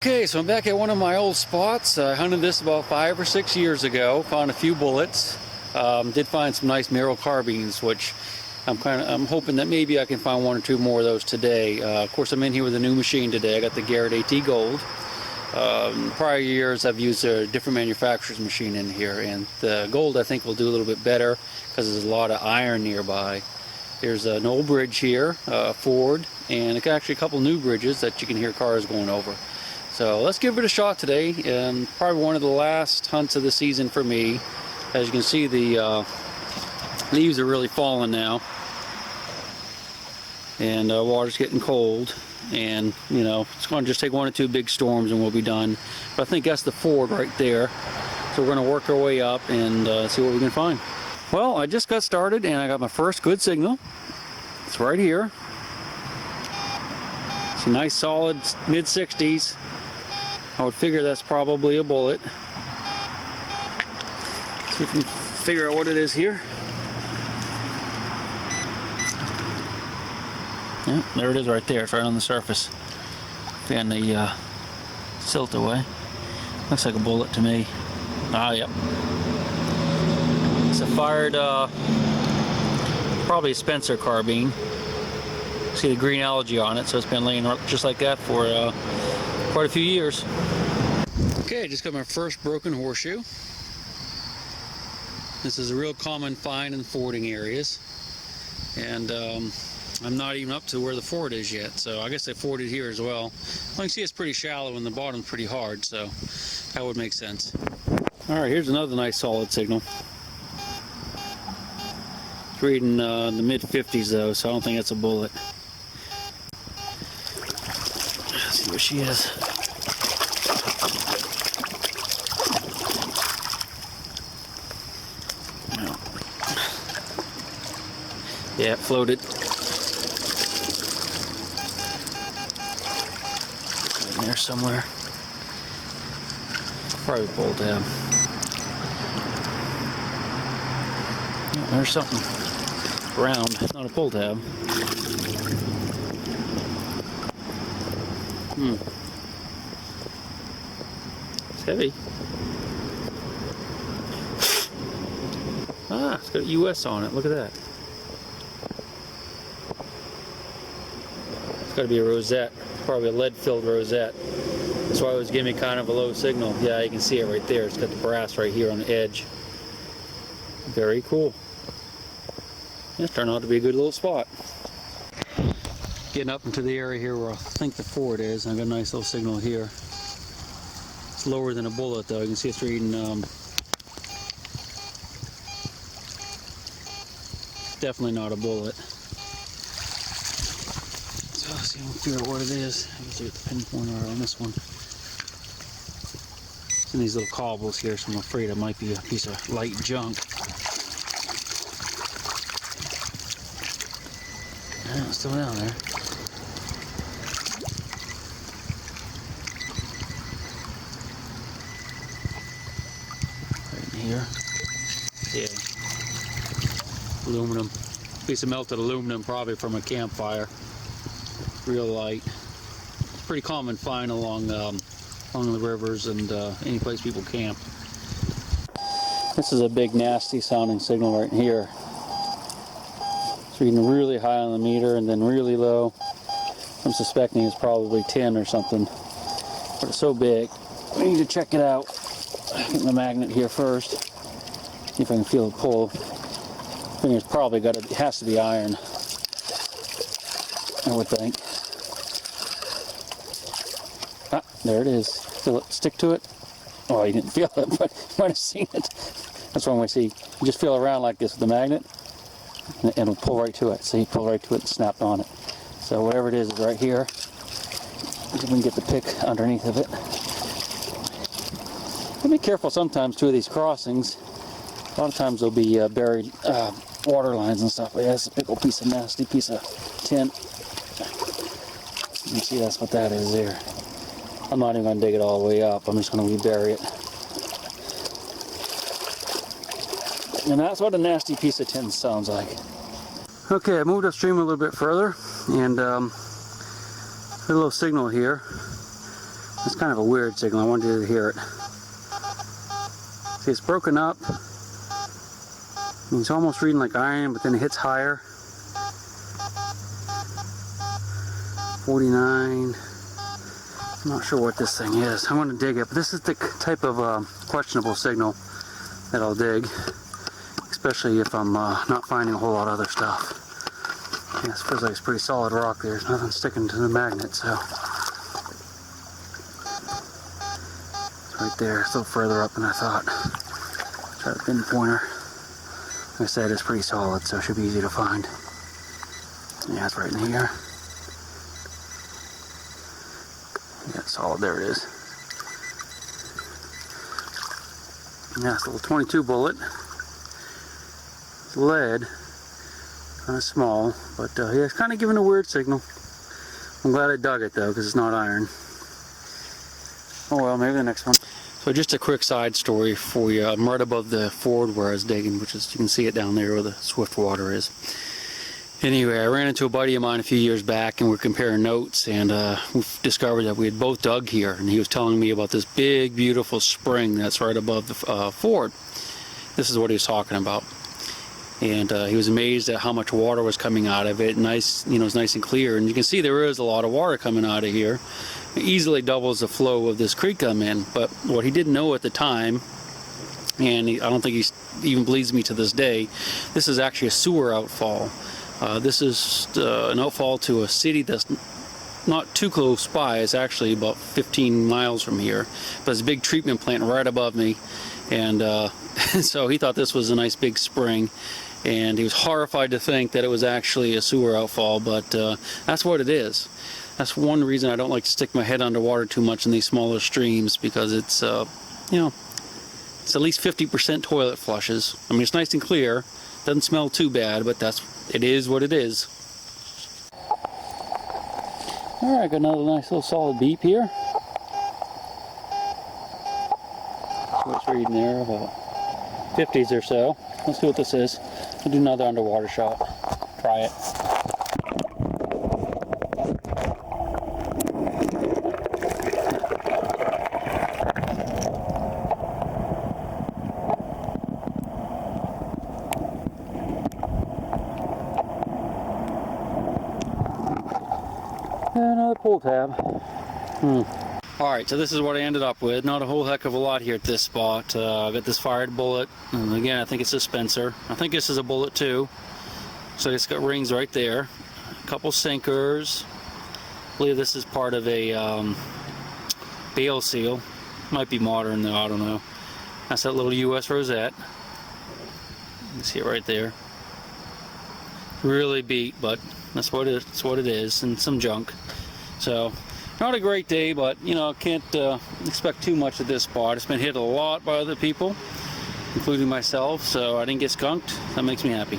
Okay, so I'm back at one of my old spots. I hunted this about 5 or 6 years ago. Found a few bullets. Did find some nice Merrill carbines, which I'm hoping that maybe I can find 1 or 2 more of those today. Of course, I'm in here with a new machine today. I got the Garrett AT Gold. Prior years, I've used a different manufacturer's machine in here, and the Gold I think will do a little bit better because there's a lot of iron nearby. There's an old bridge here, Ford, and actually a couple new bridges that you can hear cars going over. So let's give it a shot today, and probably one of the last hunts of the season for me. As you can see, the leaves are really falling now, and water's getting cold, and you know, it's going to just take 1 or 2 big storms and we'll be done. But I think that's the Ford right there, so we're going to work our way up and see what we can find. Well, I just got started and I got my first good signal. It's right here. It's a nice solid mid-60s. I would figure that's probably a bullet. See if we can figure out what it is here. Yeah, there it is right there. It's right on the surface. Fan the silt away. Looks like a bullet to me. Ah, yep. It's a fired, probably a Spencer carbine. See the green algae on it, so it's been laying just like that for quite a few years. Okay, just got my first broken horseshoe. This is a real common find in fording areas, and I'm not even up to where the ford is yet, so I guess they forded here as well. You can see it's pretty shallow and the bottom's pretty hard, so that would make sense. Alright, here's another nice solid signal. It's reading the mid-50s though, so I don't think that's a bullet. Let's see where she is. Yeah, it floated. In there somewhere. Probably pull tab. Yeah, there's something round, not a pull tab. It's heavy. Ah, it's got US on it. Look at that. It's got to be a Rosette. Probably a lead-filled Rosette. That's why it was giving me kind of a low signal. Yeah, you can see it right there. It's got the brass right here on the edge. Very cool. Yeah, turned out to be a good little spot. Getting up into the area here where I think the ford is. I've got a nice little signal here. It's lower than a bullet though. You can see it's reading definitely not a bullet. So let's see if we can figure out what it is. Let's see what the pinpoint are on this one. It's in these little cobbles here, so I'm afraid it might be a piece of light junk. Yeah, it's still down there. Right in here. Yeah. Aluminum. Piece of melted aluminum, probably from a campfire. Real light. It's a pretty common find along the rivers and any place people camp. This is a big nasty sounding signal right here. It's reading really high on the meter and then really low. I'm suspecting it's probably 10 or something. But it's so big. We need to check it out. Get the magnet here first. See if I can feel it pull. I think it's probably it has to be iron, I would think. Ah, there it is. Feel it stick to it? Oh, you didn't feel it, but you might have seen it. That's one way. See, you just feel around like this with the magnet, and it'll pull right to it. See, pull right to it and snap on it. So whatever it is right here. See if we can get the pick underneath of it. Be careful sometimes too of these crossings. A lot of times there'll be buried water lines and stuff. But yeah, that's a big old piece of nasty piece of tin. You can see that's what that is there. I'm not even going to dig it all the way up. I'm just going to rebury it. And that's what a nasty piece of tin sounds like. Okay, I moved upstream a little bit further, and a little signal here. It's kind of a weird signal. I wanted you to hear it. See, it's broken up. It's almost reading like iron, but then it hits higher. 49. I'm not sure what this thing is. I'm going to dig it, but this is the type of questionable signal that I'll dig, especially if I'm not finding a whole lot of other stuff. Yeah, it feels like it's pretty solid rock. There's nothing sticking to the magnet, so it's right there. It's a little further up than I thought. Try the pinpointer. Like I said, it's pretty solid, so it should be easy to find. Yeah, it's right in here. Yeah, it's solid. There it is. Yeah, it's a little 22 bullet. It's lead. Kind of small, but yeah, it's kind of giving a weird signal. I'm glad I dug it though, because it's not iron. Oh well, maybe the next one. So just a quick side story for you. I'm right above the ford where I was digging, which is, you can see it down there where the swift water is. Anyway, I ran into a buddy of mine a few years back, and we're comparing notes, and we discovered that we had both dug here, and he was telling me about this big, beautiful spring that's right above the ford. This is what he was talking about. And he was amazed at how much water was coming out of it. Nice, you know, it's nice and clear, and you can see there is a lot of water coming out of here. It easily doubles the flow of this creek I'm in. But what he didn't know at the time, and I don't think he even believes me to this day, this is actually a sewer outfall. This is an outfall to a city that's not too close by. It's actually about 15 miles from here, but there's a big treatment plant right above me, and so he thought this was a nice big spring. And he was horrified to think that it was actually a sewer outfall, but that's what it is. That's one reason I don't like to stick my head underwater too much in these smaller streams, because it's, you know, it's at least 50% toilet flushes. I mean, it's nice and clear, doesn't smell too bad, but it is what it is. All right, got another nice little solid beep here. What's reading there? About 50s or so. Let's see what this is. We'll do another underwater shot. Try it. Another pull tab. Alright, so this is what I ended up with. Not a whole heck of a lot here at this spot. I got this fired bullet, and again, I think it's a Spencer. I think this is a bullet too. So it's got rings right there. A couple sinkers. I believe this is part of a bale seal. Might be modern though, I don't know. That's that little US Rosette. You can see it right there. Really beat, but that's what it is, and some junk. So, not a great day, but you know, can't expect too much at this spot. It's been hit a lot by other people, including myself, so I didn't get skunked. That makes me happy.